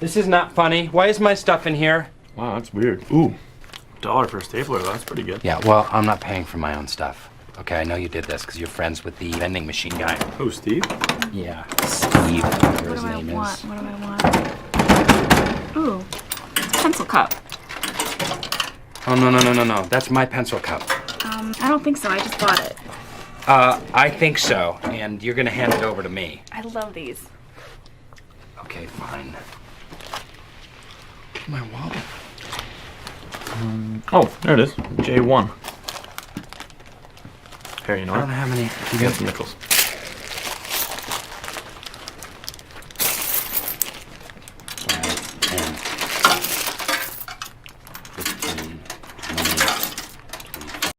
This is not funny. Why is my stuff in here? Wow, that's weird. Ooh, $1 for a stapler, that's pretty good. Yeah, well, I'm not paying for my own stuff. Okay, I know you did this because you're friends with the vending machine guy. Oh, Steve? Yeah, Steve, whatever his What do I name want? is. What do I want? Ooh, pencil cup. Oh, no. That's my pencil cup. I don't think so. I just bought it. I think so, and you're gonna hand it over to me. I love these. Okay, fine. My wallet. Oh, there it is. J1. Here, you know I don't what? have any. You got some nickels.